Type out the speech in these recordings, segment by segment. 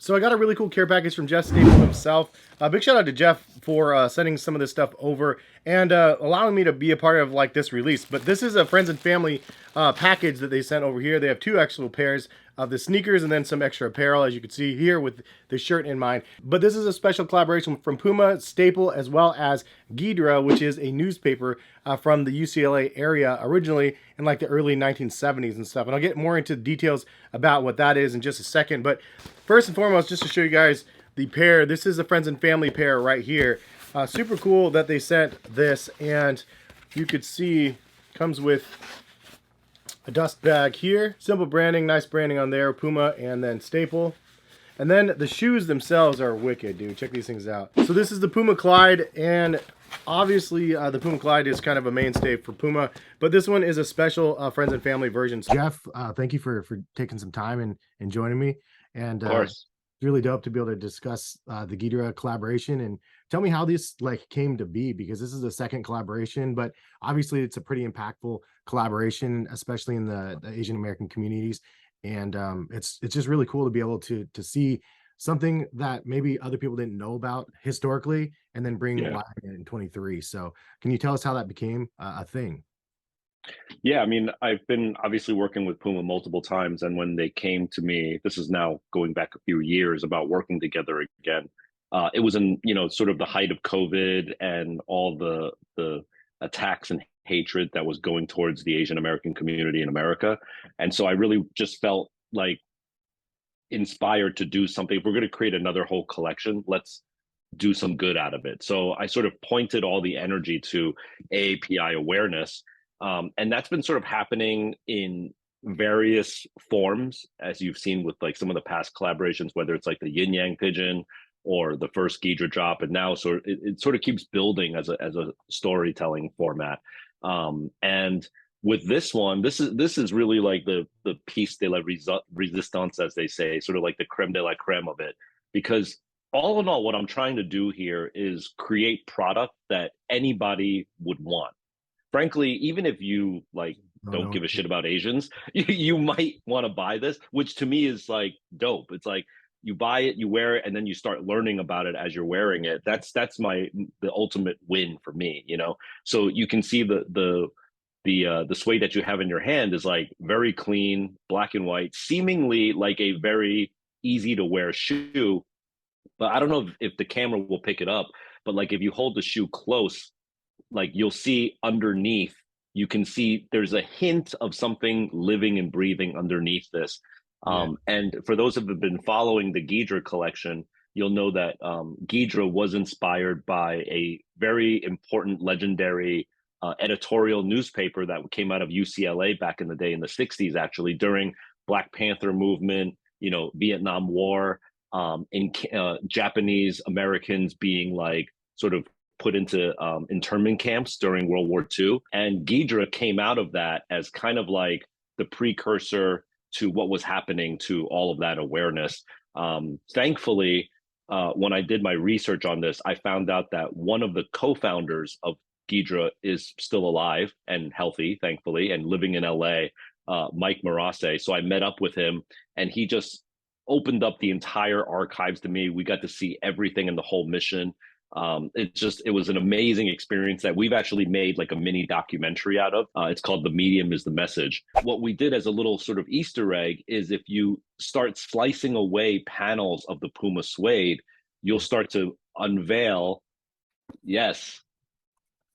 So I got a really cool care package from Jeff Staple himself. Big shout out to Jeff for sending some of this stuff over and allowing me to be a part of like this release. But this is a friends and family package that they sent over here. They have two actual pairs of the sneakers and then some extra apparel, as you can see here with the shirt in mind. But this is a special collaboration from Puma, Staple, as well as Ghidra, which is a newspaper from the UCLA area originally in like the early 1970s and stuff. And I'll get more into details about what that is in just a second. But first and foremost, just to show you guys the pair, this is a friends and family pair right here. Super cool that they sent this, and you could see comes with a dust bag here. Simple branding, nice branding on there, Puma and then Staple. And then the shoes themselves are wicked, dude. Check these things out. So this is the Puma Clyde, and obviously the Puma Clyde is kind of a mainstay for Puma, but this one is a special friends and family version. So Jeff, thank you for taking some time and joining me. And Of course. really dope to be able to discuss the Ghidra collaboration and tell me how this like came to be, because this is the second collaboration, but obviously it's a pretty impactful collaboration, especially in the Asian American communities. And it's just really cool to be able to see something that maybe other people didn't know about historically and then bring Yeah. live in 23. So can you tell us how that became a thing? Yeah, I mean, I've been obviously working with Puma multiple times, and when they came to me, this is now going back a few years about working together again. It was in, sort of the height of COVID and all the attacks and hatred that was going towards the Asian American community in America. And so I really just felt like inspired to do something. If we're going to create another whole collection, let's do some good out of it. So I sort of pointed all the energy to AAPI awareness. And that's been sort of happening in various forms, as you've seen with like some of the past collaborations, whether it's like the yin yang pigeon or the first Ghidra drop, and now it sort of keeps building as a storytelling format. And with this one, this is really like the piece de la resistance, as they say, sort of like the creme de la creme of it, because all in all, what I'm trying to do here is create product that anybody would want. Frankly, even if you like No, don't no. give a shit about Asians, you might want to buy this, which to me is like dope. It's like you buy it, you wear it, and then you start learning about it as you're wearing it. That's the ultimate win for me, you know. So you can see the suede that you have in your hand is like very clean, black and white, seemingly like a very easy to wear shoe, but I don't know if the camera will pick it up. But like if you hold the shoe close, like you'll see underneath, you can see there's a hint of something living and breathing underneath this. Yeah. And for those who have been following the Ghidra collection, you'll know that Ghidra was inspired by a very important, legendary editorial newspaper that came out of UCLA back in the day in the 60s, actually, during Black Panther movement, Vietnam War, in Japanese Americans being like sort of put into internment camps during World War II. And Ghidra came out of that as kind of like the precursor to what was happening to all of that awareness. Thankfully, when I did my research on this, I found out that one of the co-founders of Ghidra is still alive and healthy, thankfully, and living in LA, Mike Marase. So I met up with him, and he just opened up the entire archives to me. We got to see everything in the whole mission. It was an amazing experience that we've actually made like a mini documentary out of. It's called The Medium is the Message. What we did as a little sort of Easter egg is if you start slicing away panels of the Puma suede, you'll start to unveil. Yes,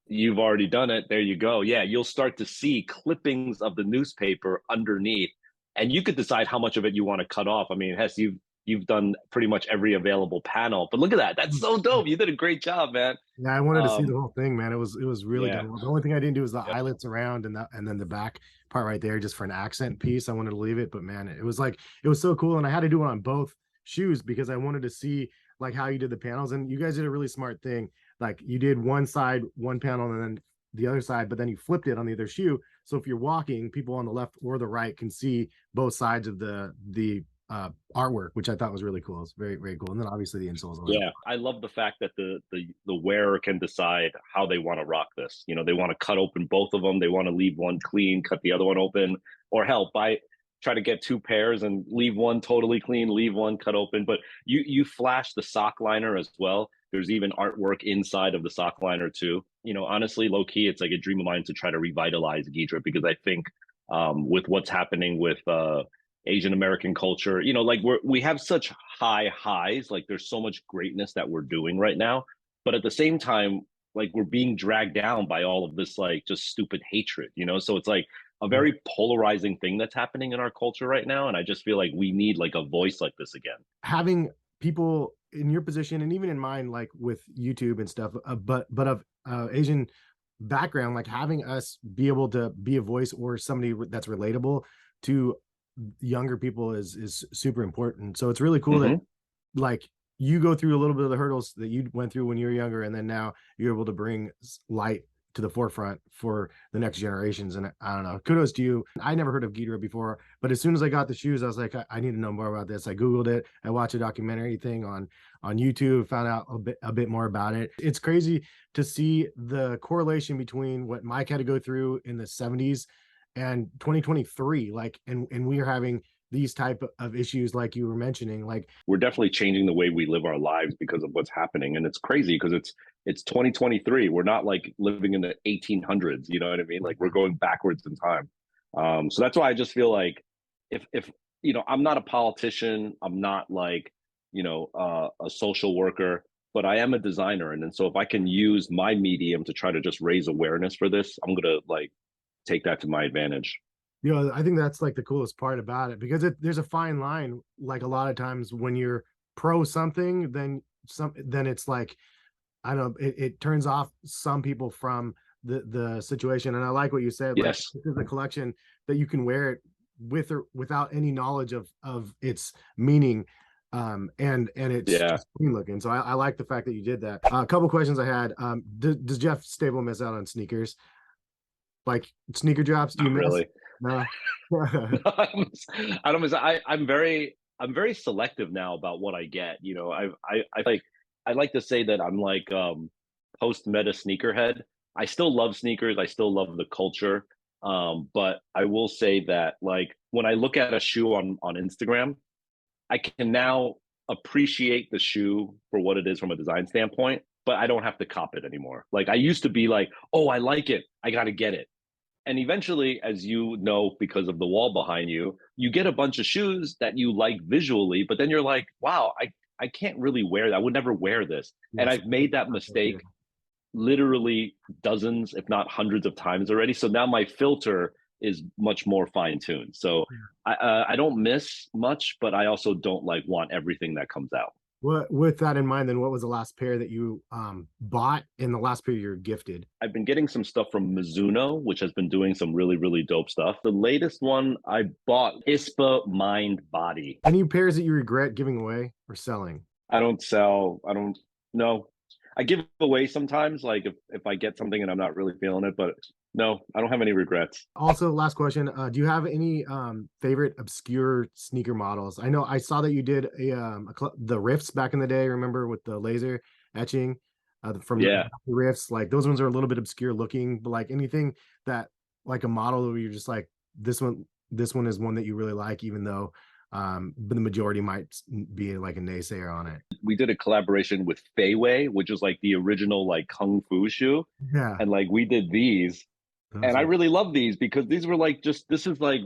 you've already done it. There you go. Yeah, you'll start to see clippings of the newspaper underneath, and you could decide how much of it you want to cut off. I mean, Hess, you've done pretty much every available panel, but look at that. That's so dope. You did a great job, man. Yeah, I wanted to see the Um, whole thing, man. It was really yeah, dope. The only thing I didn't do was the yep. eyelets around and then the back part right there, just for an accent piece. I wanted to leave it, but man, it was like it was so cool, and I had to do it on both shoes because I wanted to see like how you did the panels, and you guys did a really smart thing. Like you did one side, one panel, and then the other side, but then you flipped it on the other shoe. So if you're walking, people on the left or the right can see both sides of the artwork, which I thought was really cool. It's very, very cool. And then obviously the insoles always. Yeah, I love the fact that the wearer can decide how they want to rock this. They want to cut open both of them. They want to leave one clean, cut the other one open, or hell, try to get two pairs and leave one totally clean, leave one cut open. But you flash the sock liner as well. There's even artwork inside of the sock liner too. You know, honestly, low key, it's like a dream of mine to try to revitalize Ghidra, because I think with what's happening with Asian American culture, you know, like we have such high highs, like there's so much greatness that we're doing right now, but at the same time, like we're being dragged down by all of this like just stupid hatred, you know. So it's like a very polarizing thing that's happening in our culture right now, and I just feel like we need like a voice like this again. Having people in your position and even in mine, like with YouTube and stuff, but of Asian background, like having us be able to be a voice or somebody that's relatable to younger people is super important. So it's really cool that like you go through a little bit of the hurdles that you went through when you were younger, and then now you're able to bring light to the forefront for the next generations. And I don't know, kudos to you. I never heard of Ghidra before, but as soon as I got the shoes, I was like, I need to know more about this. I Googled it. I watched a documentary thing on YouTube, found out a bit more about it. It's crazy to see the correlation between what Mike had to go through in the 70s and 2023. Like, and we are having these type of issues like you were mentioning. Like, we're definitely changing the way we live our lives because of what's happening, and it's crazy because it's 2023. We're not like living in the 1800s, you know what I mean? Like we're going backwards in time. So that's why I just feel like if you know, I'm not a politician, I'm not like, you know, a social worker, but I am a designer, and then so if I can use my medium to try to just raise awareness for this, I'm gonna like take that to my advantage. you know, I think that's like the coolest part about it, because there's a fine line. Like a lot of times when you're pro something, then it's like, I don't know, it turns off some people from the situation. And I like what you said, like Yes. this is a collection that you can wear it with or without any knowledge of its meaning. And it's Yeah. just clean looking. So I like the fact that you did that. A couple questions I had. Does Jeff Stable miss out on sneakers? Like sneaker drops, do you Not miss? really. No. I don't miss. I'm very selective now about what I get. You know, I like to say that I'm like post meta sneakerhead. I still love sneakers. I still love the culture. But I will say that like when I look at a shoe on Instagram, I can now appreciate the shoe for what it is from a design standpoint, but I don't have to cop it anymore. Like I used to be like, oh, I like it, I got to get it. And eventually, as you know, because of the wall behind you, you get a bunch of shoes that you like visually, but then you're like, wow, I can't really wear that. I would never wear this. And Yes. I've made that mistake literally dozens, if not hundreds of times already. So now my filter is much more fine tuned. So I don't miss much, but I also don't like want everything that comes out. What, with that in mind, then what was the last pair that you bought and the last pair you're gifted? I've been getting some stuff from Mizuno, which has been doing some really, really dope stuff. The latest one I bought, ISPA Mind Body. Any pairs that you regret giving away or selling? I don't sell. I don't know. I give away sometimes, like if I get something and I'm not really feeling it, but no, I don't have any regrets. Also, last question, do you have any favorite obscure sneaker models? I know I saw that you did the Rifts back in the day, remember, with the laser etching from the Yeah. Rifts. Like those ones are a little bit obscure looking, but like anything that, like a model where you're just like, this one is one that you really like, even though but the majority might be like a naysayer on it. We did a collaboration with Fei Wei, which is like the original like kung fu shoe. Yeah. And like we did these, and I really love these because these were like just this is like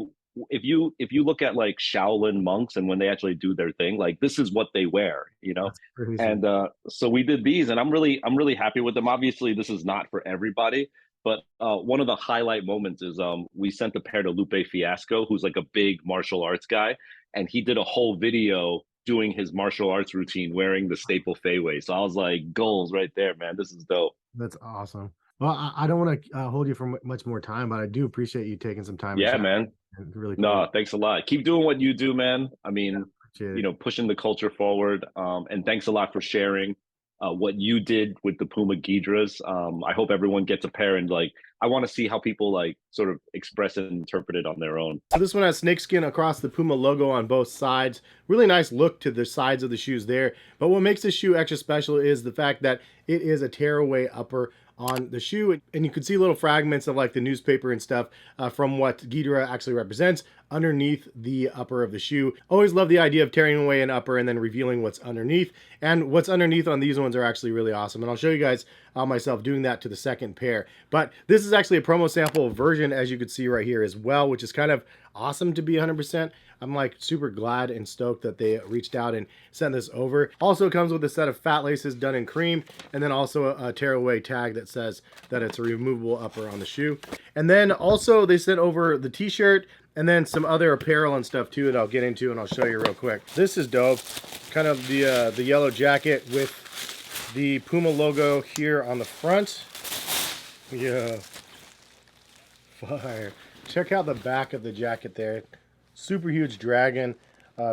if you look at like Shaolin monks and when they actually do their thing, like this is what they wear, you know. That's crazy. And so we did these, and I'm really happy with them. Obviously, this is not for everybody, but one of the highlight moments is we sent a pair to Lupe Fiasco, who's like a big martial arts guy, and he did a whole video doing his martial arts routine wearing the staple Feyway. So I was like, goals right there, man. This is dope. That's awesome. Well, I don't want to hold you for much more time, but I do appreciate you taking some time. Yeah, man. It's really cool. No, thanks a lot. Keep doing what you do, man. I mean, Appreciate it. pushing the culture forward. And thanks a lot for sharing what you did with the Puma Ghidras. I hope everyone gets a pair, and like I want to see how people like sort of express and interpret it on their own. So this one has snakeskin across the Puma logo on both sides. Really nice look to the sides of the shoes there. But what makes this shoe extra special is the fact that it is a tearaway upper on the shoe, and you can see little fragments of like the newspaper and stuff from what Ghidra actually represents underneath the upper of the shoe. Always love the idea of tearing away an upper and then revealing what's underneath. And what's underneath on these ones are actually really awesome. And I'll show you guys myself doing that to the second pair. But this is actually a promo sample version, as you can see right here as well, which is kind of awesome to be 100%. I'm like super glad and stoked that they reached out and sent this over. Also comes with a set of fat laces done in cream, and then also a tearaway tag that says that it's a removable upper on the shoe. And then also they sent over the t-shirt and then some other apparel and stuff too that I'll get into and I'll show you real quick. This is dope. Kind of the yellow jacket with the Puma logo here on the front. Yeah. Fire. Check out the back of the jacket there. Super huge dragon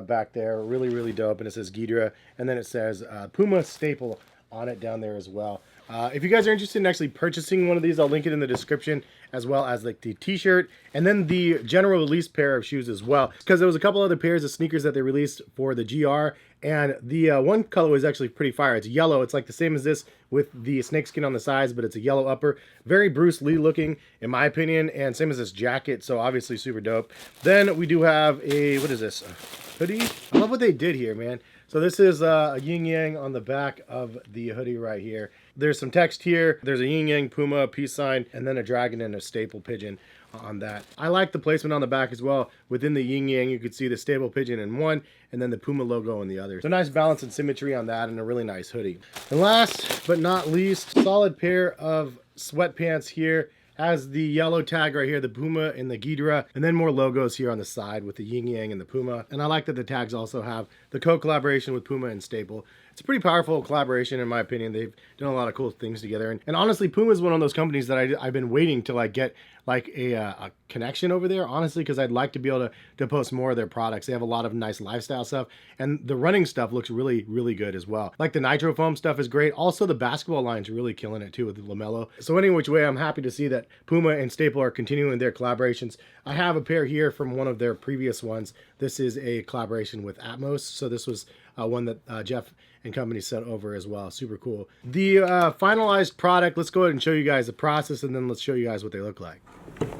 back there. Really, really dope. And it says Ghidra. And then it says Puma staple on it down there as well. If you guys are interested in actually purchasing one of these, I'll link it in the description, as well as like the t-shirt and then the general release pair of shoes as well, because there was a couple other pairs of sneakers that they released for the GR, and the one color is actually pretty fire. It's yellow. It's like the same as this with the snakeskin on the sides, but it's a yellow upper. Very Bruce Lee looking in my opinion, and same as this jacket, so obviously super dope. Then we do have a, what is this, a hoodie? I love what they did here, man. So this is a yin yang on the back of the hoodie right here. There's some text here. There's a yin yang, Puma, peace sign, and then a dragon and a staple pigeon on that. I like the placement on the back as well. Within the yin yang, you could see the staple pigeon in one, and then the Puma logo in the other. So nice balance and symmetry on that, and a really nice hoodie. And last but not least, solid pair of sweatpants here. Has the yellow tag right here, the Puma and the Ghidra, and then more logos here on the side with the yin yang and the Puma. And I like that the tags also have the co-collaboration with Puma and Staple. It's a pretty powerful collaboration in my opinion. They've done a lot of cool things together. And honestly, Puma is one of those companies that I've been waiting to like get like a connection over there, honestly, because I'd like to be able to post more of their products. They have a lot of nice lifestyle stuff, and the running stuff looks really, really good as well. Like the Nitro Foam stuff is great. Also, the basketball line's really killing it too with the LaMelo. So any which way, I'm happy to see that Puma and Staple are continuing their collaborations. I have a pair here from one of their previous ones. This is a collaboration with Atmos. So this was one that Jeff and company sent over as well. Super cool. The finalized product, let's go ahead and show you guys the process, and then let's show you guys what they look like.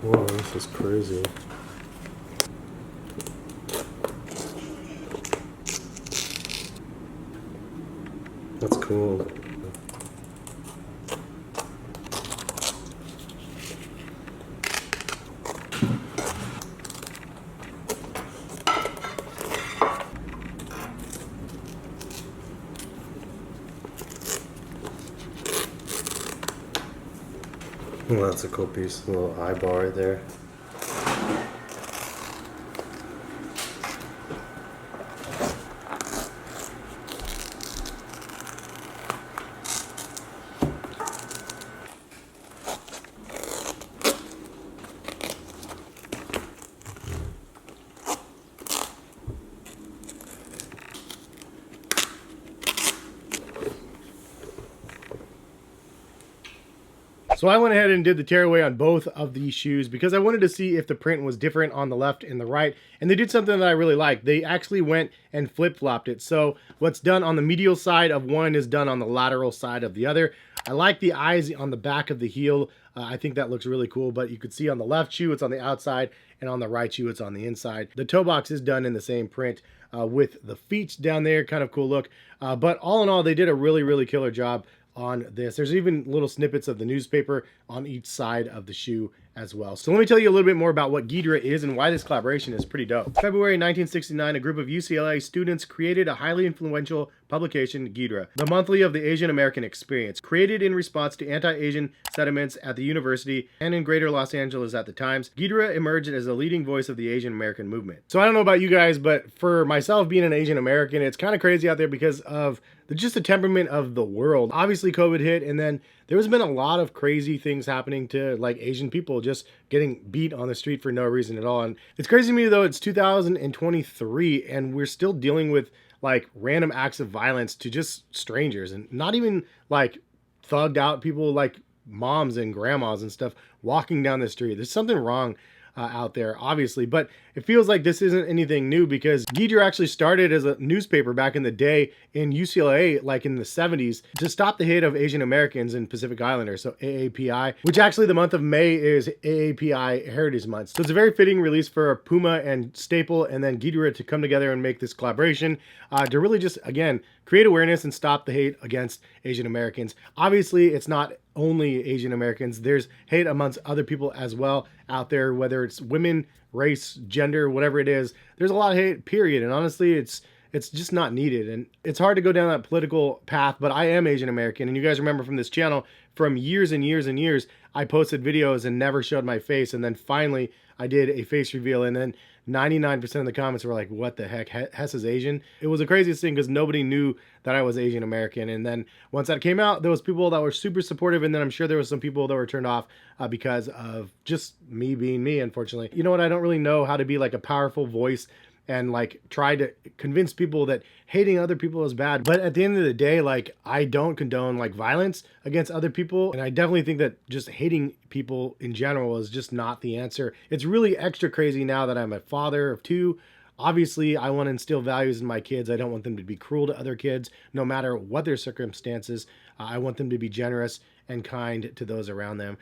Whoa, this is crazy. That's cool. Well, that's a cool piece, a little eyeball right there. So I went ahead and did the tearaway on both of these shoes because I wanted to see if the print was different on the left and the right. And they did something that I really liked. They actually went and flip-flopped it. So what's done on the medial side of one is done on the lateral side of the other. I like the eyes on the back of the heel. I think that looks really cool, but you could see on the left shoe, it's on the outside, and on the right shoe, it's on the inside. The toe box is done in the same print with the feet down there. Kind of cool look. But all in all, they did a really, really killer job on this. There's even little snippets of the newspaper on each side of the shoe as well. So let me tell you a little bit more about what Ghidra is and why this collaboration is pretty dope. February 1969, a group of UCLA students created a highly influential publication, Ghidra, the monthly of the Asian American experience, created in response to anti-Asian sentiments at the university and in greater Los Angeles at the times. Ghidra emerged as a leading voice of the Asian American movement. So I don't know about you guys, but for myself being an Asian American, it's kind of crazy out there because of just the temperament of the world. Obviously COVID hit, and then there's been a lot of crazy things happening to like Asian people just getting beat on the street for no reason at all. And it's crazy to me though, it's 2023 and we're still dealing with like random acts of violence to just strangers, and not even like thugged out people like moms and grandmas and stuff walking down the street. There's something wrong out there, obviously. But it feels like this isn't anything new because Ghidra actually started as a newspaper back in the day in UCLA, like in the 70s, to stop the hate of Asian Americans and Pacific Islanders, so AAPI, which actually the month of May is AAPI Heritage Month. So it's a very fitting release for Puma and Staple and then Ghidra to come together and make this collaboration to really just, again, create awareness and stop the hate against Asian Americans. Obviously, it's not only Asian Americans. There's hate amongst other people as well out there, whether it's women, race, gender, whatever it is. There's a lot of hate, period. And honestly, it's just not needed. And it's hard to go down that political path, but I am Asian American. And you guys remember from this channel, from years and years and years, I posted videos and never showed my face. And then finally, I did a face reveal. And then 99% of the comments were like, what the heck, Hess is Asian? It was the craziest thing because nobody knew that I was Asian American. And then once that came out, there was people that were super supportive. And then I'm sure there was some people that were turned off because of just me being me, unfortunately. You know what? I don't really know how to be like a powerful voice and like try to convince people that hating other people is bad. But at the end of the day, like I don't condone like violence against other people. And I definitely think that just hating people in general is just not the answer. It's really extra crazy now that I'm a father of two. Obviously, I want to instill values in my kids. I don't want them to be cruel to other kids, no matter what their circumstances. I want them to be generous and kind to those around them.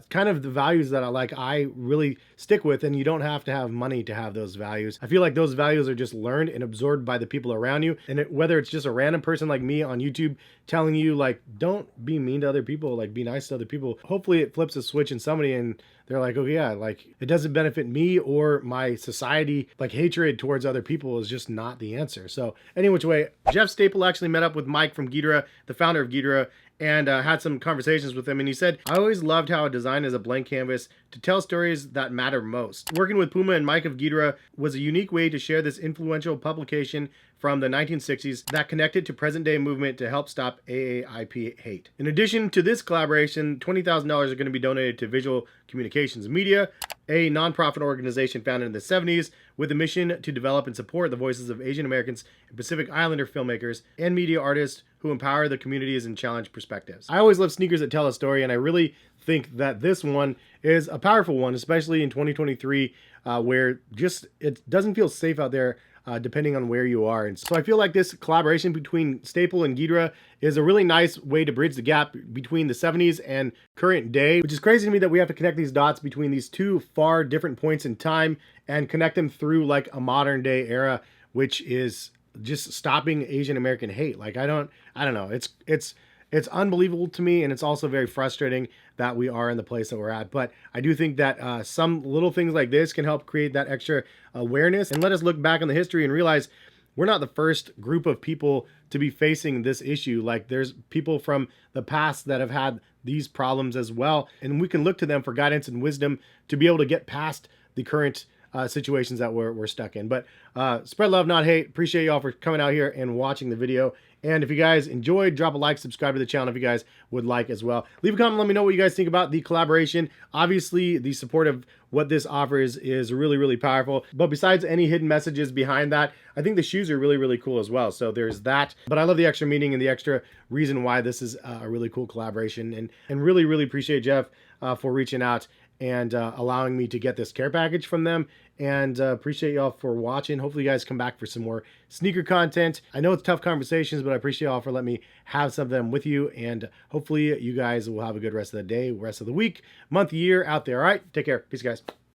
Kind of the values that I really stick with, and you don't have to have money to have those values. I feel like those values are just learned and absorbed by the people around you. And whether it's just a random person like me on YouTube telling you like, don't be mean to other people, like be nice to other people. Hopefully it flips a switch in somebody and they're like, oh yeah, like it doesn't benefit me or my society. Like hatred towards other people is just not the answer. So any which way, Jeff Staple actually met up with Mike from Ghidra, the founder of Ghidra, and had some conversations with him. And he said, I always loved how a design is a blank canvas to tell stories that matter most. Working with Puma and Mike of Ghidra was a unique way to share this influential publication from the 1960s that connected to present day movement to help stop AAIP hate. In addition to this collaboration, $20,000 are going to be donated to Visual Communications Media, a nonprofit organization founded in the 70s with a mission to develop and support the voices of Asian Americans and Pacific Islander filmmakers and media artists who empower the communities and challenge perspectives. I always love sneakers that tell a story, and I really think that this one is a powerful one, especially in 2023, where just it doesn't feel safe out there depending on where you are. And so I feel like this collaboration between Staple and Ghidra is a really nice way to bridge the gap between the 70s and current day, which is crazy to me that we have to connect these dots between these two far different points in time and connect them through like a modern day era, which is just stopping Asian American hate. Like I don't know. It's unbelievable to me, and it's also very frustrating that we are in the place that we're at. But I do think that some little things like this can help create that extra awareness and let us look back on the history and realize we're not the first group of people to be facing this issue. Like there's people from the past that have had these problems as well, and we can look to them for guidance and wisdom to be able to get past the current situations that we're stuck in. But spread love, not hate. Appreciate y'all for coming out here and watching the video. And if you guys enjoyed, drop a like, subscribe to the channel if you guys would like as well. Leave a comment, let me know what you guys think about the collaboration. Obviously, the support of what this offers is really, really powerful. But besides any hidden messages behind that, I think the shoes are really, really cool as well. So there's that. But I love the extra meaning and the extra reason why this is a really cool collaboration. And really, really appreciate Jeff for reaching out and allowing me to get this care package from them. And appreciate y'all for watching. Hopefully you guys come back for some more sneaker content. I know it's tough conversations, but I appreciate y'all for letting me have some of them with you. And hopefully you guys will have a good rest of the day, rest of the week, month, year out there. All right, take care. Peace, guys.